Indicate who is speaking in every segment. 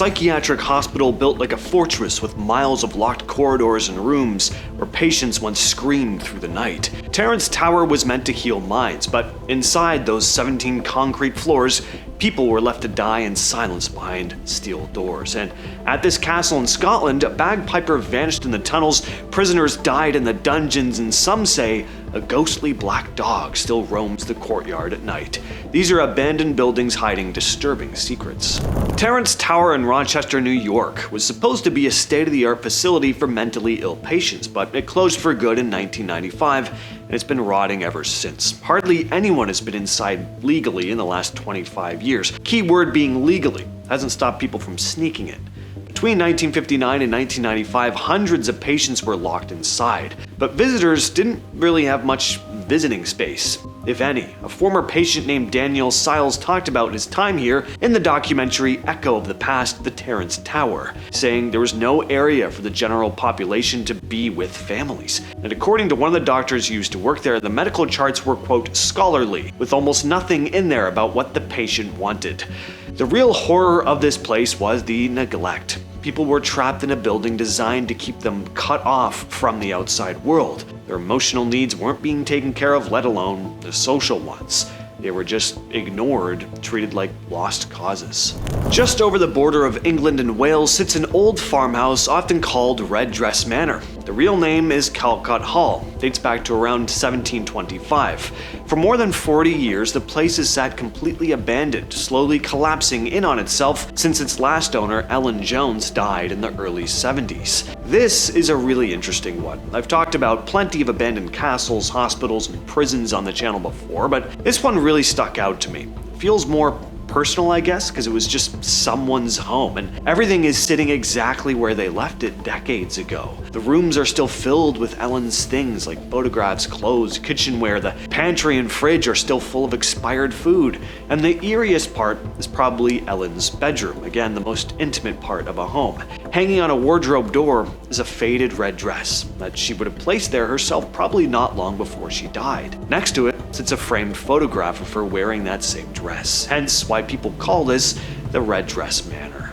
Speaker 1: psychiatric hospital built like a fortress with miles of locked corridors and rooms where patients once screamed through the night. Terrence Tower was meant to heal minds, but inside those 17 concrete floors, people were left to die in silence behind steel doors. And at this castle in Scotland, a bagpiper vanished in the tunnels, prisoners died in the dungeons, and some say a ghostly black dog still roams the courtyard at night. These are abandoned buildings hiding disturbing secrets. Terrence Tower in Rochester, New York was supposed to be a state-of-the-art facility for mentally ill patients, but it closed for good in 1995, and it's been rotting ever since. Hardly anyone has been inside legally in the last 25 years. Key word being legally. Hasn't stopped people from sneaking in. Between 1959 and 1995, hundreds of patients were locked inside, but visitors didn't really have much visiting space, if any. A former patient named Daniel Siles talked about his time here in the documentary Echo of the Past, The Terrence Tower, saying there was no area for the general population to be with families. And according to one of the doctors used to work there, the medical charts were, quote, scholarly, with almost nothing in there about what the patient wanted. The real horror of this place was the neglect. People were trapped in a building designed to keep them cut off from the outside world. Their emotional needs weren't being taken care of, let alone the social ones. They were just ignored, treated like lost causes. Just over the border of England and Wales sits an old farmhouse often called Red Dress Manor. The real name is Calcott Hall, dates back to around 1725. For more than 40 years, the place has sat completely abandoned, slowly collapsing in on itself since its last owner, Ellen Jones, died in the early 70s. This is a really interesting one. I've talked about plenty of abandoned castles, hospitals, and prisons on the channel before, but this one really stuck out to me. It feels more personal, I guess, because it was just someone's home, and everything is sitting exactly where they left it decades ago. The rooms are still filled with Ellen's things like photographs, clothes, kitchenware. The pantry and fridge are still full of expired food, and the eeriest part is probably Ellen's bedroom, again the most intimate part of a home. Hanging on a wardrobe door is a faded red dress that she would have placed there herself probably not long before she died. Next to it sits a framed photograph of her wearing that same dress, hence why people call this the Red Dress Manor.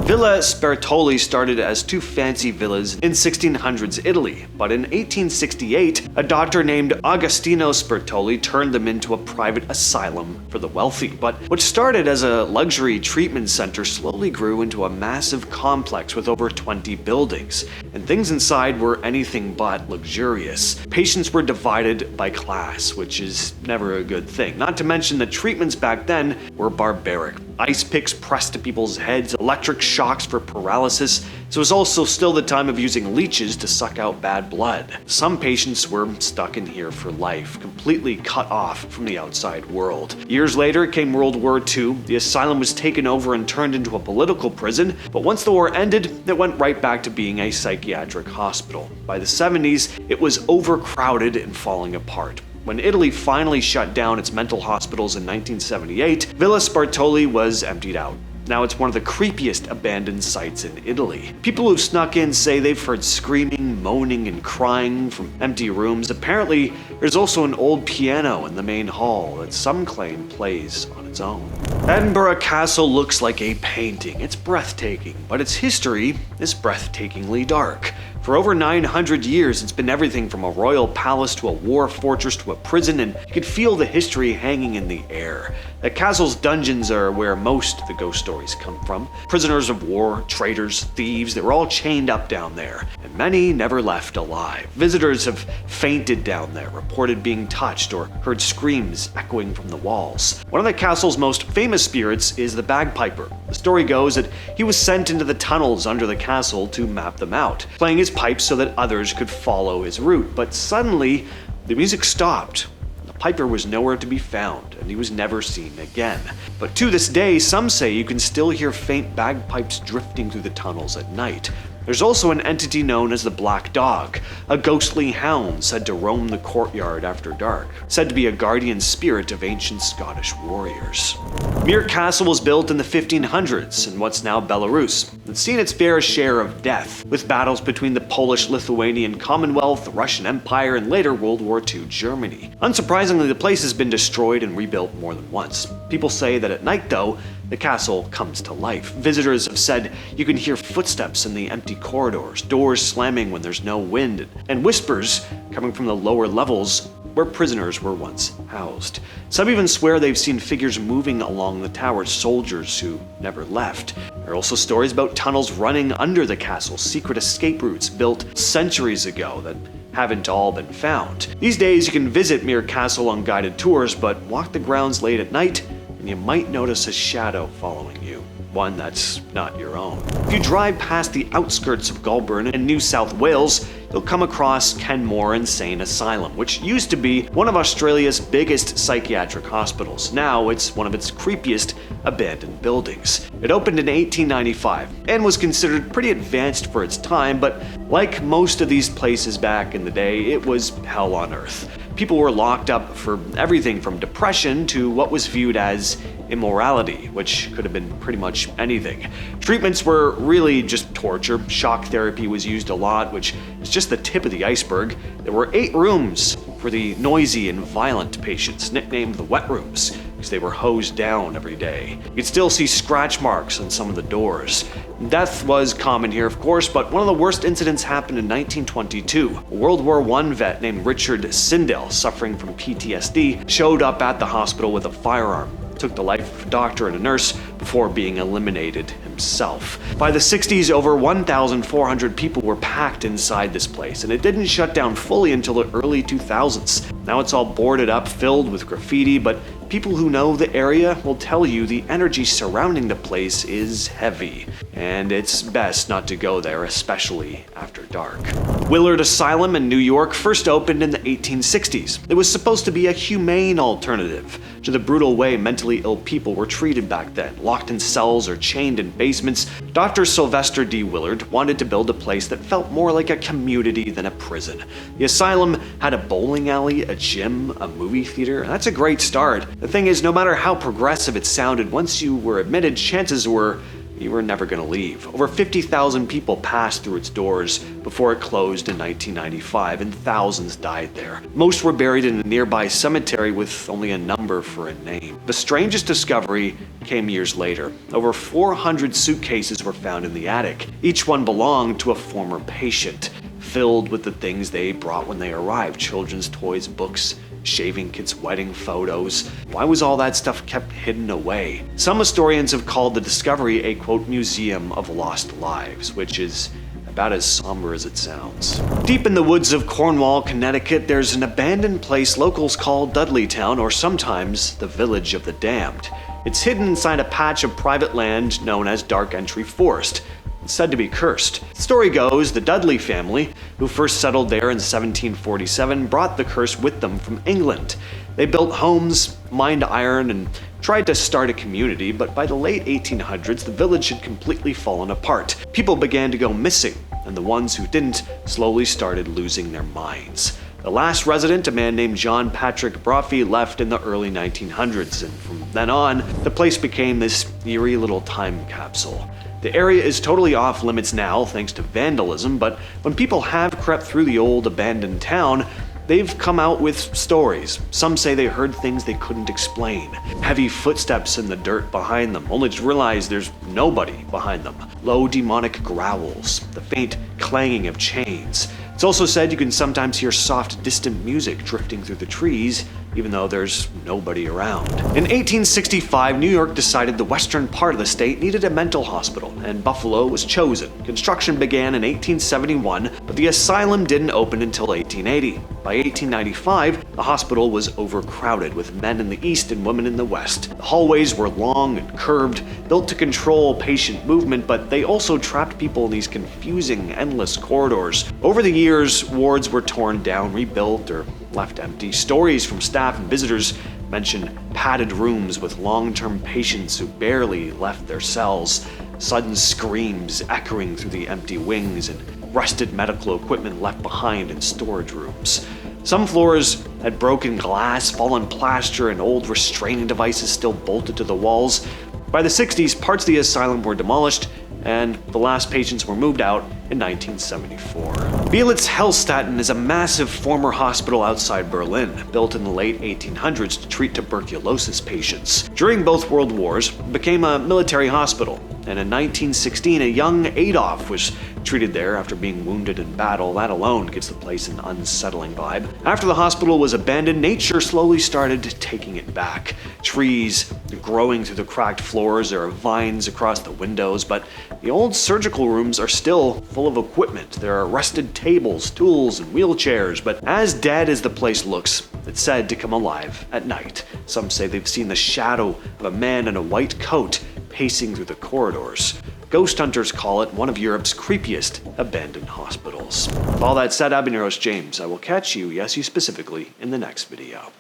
Speaker 1: Ville Sbertoli started as two fancy villas in 1600s Italy, but in 1868, a doctor named Agostino Sbertoli turned them into a private asylum for the wealthy. But what started as a luxury treatment center slowly grew into a massive complex with over 20 buildings, and things inside were anything but luxurious. Patients were divided by class, which is never a good thing. Not to mention the treatments back then were barbaric. Ice picks pressed to people's heads, electric shocks for paralysis. So it was also still the time of using leeches to suck out bad blood. Some patients were stuck in here for life, completely cut off from the outside world. Years later came World War II. The asylum was taken over and turned into a political prison, but once the war ended, it went right back to being a psychiatric hospital. By the 70s, it was overcrowded and falling apart. When Italy finally shut down its mental hospitals in 1978, Ville Sbertoli was emptied out. Now it's one of the creepiest abandoned sites in Italy. People who've snuck in say they've heard screaming, moaning, and crying from empty rooms. Apparently, there's also an old piano in the main hall that some claim plays on its own. Edinburgh Castle looks like a painting. It's breathtaking, but its history is breathtakingly dark. For over 900 years, it's been everything from a royal palace to a war fortress to a prison, and you could feel the history hanging in the air. The castle's dungeons are where most of the ghost stories come from. Prisoners of war, traitors, thieves, they were all chained up down there, and many never left alive. Visitors have fainted down there, reported being touched, or heard screams echoing from the walls. One of the castle's most famous spirits is the bagpiper. The story goes that he was sent into the tunnels under the castle to map them out, playing his pipes so that others could follow his route. But suddenly, the music stopped. The piper was nowhere to be found, and he was never seen again. But to this day, some say you can still hear faint bagpipes drifting through the tunnels at night. There's also an entity known as the Black Dog, a ghostly hound said to roam the courtyard after dark, said to be a guardian spirit of ancient Scottish warriors. Mir Castle was built in the 1500s in what's now Belarus. It's seen its fair share of death, with battles between the Polish-Lithuanian Commonwealth, the Russian Empire, and later World War II Germany. Unsurprisingly, the place has been destroyed and rebuilt more than once. People say that at night, though, the castle comes to life. Visitors have said you can hear footsteps in the empty corridors, doors slamming when there's no wind, and whispers coming from the lower levels where prisoners were once housed. Some even swear they've seen figures moving along the tower, soldiers who never left. There are also stories about tunnels running under the castle, secret escape routes built centuries ago that haven't all been found. These days you can visit Mir Castle on guided tours, but walk the grounds late at night and you might notice a shadow following you. One that's not your own. If you drive past the outskirts of Goulburn in New South Wales, you'll come across Kenmore Asylum, which used to be one of Australia's biggest psychiatric hospitals. Now it's one of its creepiest abandoned buildings. It opened in 1895 and was considered pretty advanced for its time, but like most of these places back in the day, it was hell on earth. People were locked up for everything from depression to what was viewed as immorality, which could have been pretty much anything. Treatments were really just torture. Shock therapy was used a lot, which is just the tip of the iceberg. There were 8 rooms for the noisy and violent patients, nicknamed the wet rooms, because they were hosed down every day. You'd still see scratch marks on some of the doors. Death was common here, of course, but one of the worst incidents happened in 1922. A World War I vet named Richardson, suffering from PTSD, showed up at the hospital with a firearm, took the life of a doctor and a nurse before being eliminated himself. By the 60s, over 1,400 people were packed inside this place, and it didn't shut down fully until the early 2000s. Now it's all boarded up, filled with graffiti, but people who know the area will tell you the energy surrounding the place is heavy, and it's best not to go there, especially after dark. Willard Asylum in New York first opened in the 1860s. It was supposed to be a humane alternative to the brutal way mentally ill people were treated back then, locked in cells or chained in basements. Dr. Sylvester D. Willard wanted to build a place that felt more like a community than a prison. The asylum had a bowling alley, a gym, a movie theater, and that's a great start. The thing is, no matter how progressive it sounded, once you were admitted, chances were you were never going to leave. Over 50,000 people passed through its doors before it closed in 1995, and thousands died there. Most were buried in a nearby cemetery with only a number for a name. The strangest discovery came years later. Over 400 suitcases were found in the attic. Each one belonged to a former patient, filled with the things they brought when they arrived: children's toys, books, shaving kits, wedding photos. Why was all that stuff kept hidden away? Some historians have called the discovery a, quote, museum of lost lives, which is about as somber as it sounds. Deep in the woods of Cornwall, Connecticut, there's an abandoned place locals call Dudleytown, or sometimes the Village of the Damned. It's hidden inside a patch of private land known as Dark Entry Forest. It's said to be cursed. The story goes the Dudley family, who first settled there in 1747, brought the curse with them from England. They built homes, mined iron, and tried to start a community, but by the late 1800s, the village had completely fallen apart. People began to go missing, and the ones who didn't slowly started losing their minds. The last resident, a man named John Patrick Brophy, left in the early 1900s, and from then on, the place became this eerie little time capsule. The area is totally off limits now thanks to vandalism, but when people have crept through the old abandoned town, they've come out with stories. Some say they heard things they couldn't explain. Heavy footsteps in the dirt behind them, only to realize there's nobody behind them. Low demonic growls, the faint clanging of chains. It's also said you can sometimes hear soft, distant music drifting through the trees, even though there's nobody around. In 1865, New York decided the western part of the state needed a mental hospital, and Buffalo was chosen. Construction began in 1871, but the asylum didn't open until 1880. By 1895, the hospital was overcrowded with men in the east and women in the west. The hallways were long and curved, built to control patient movement, but they also trapped people in these confusing, endless corridors. Over the years, wards were torn down, rebuilt, or left empty. Stories from staff and visitors mention padded rooms with long-term patients who barely left their cells, sudden screams echoing through the empty wings, and rusted medical equipment left behind in storage rooms. Some floors had broken glass, fallen plaster, and old restraining devices still bolted to the walls. By the 60s, parts of the asylum were demolished, and the last patients were moved out in 1974. Beelitz Heilstätten is a massive former hospital outside Berlin, built in the late 1800s to treat tuberculosis patients. During both World Wars, it became a military hospital, and in 1916 a young Adolf was treated there after being wounded in battle. That alone gives the place an unsettling vibe. After the hospital was abandoned, nature slowly started taking it back. Trees growing through the cracked floors, there are vines across the windows, but the old surgical rooms are still full of equipment. There are rusted tables, tools, and wheelchairs, but as dead as the place looks, it's said to come alive at night. Some say they've seen the shadow of a man in a white coat pacing through the corridors. Ghost hunters call it one of Europe's creepiest abandoned hospitals. With all that said, I've been your host, James. I will catch you, yes, you specifically, in the next video.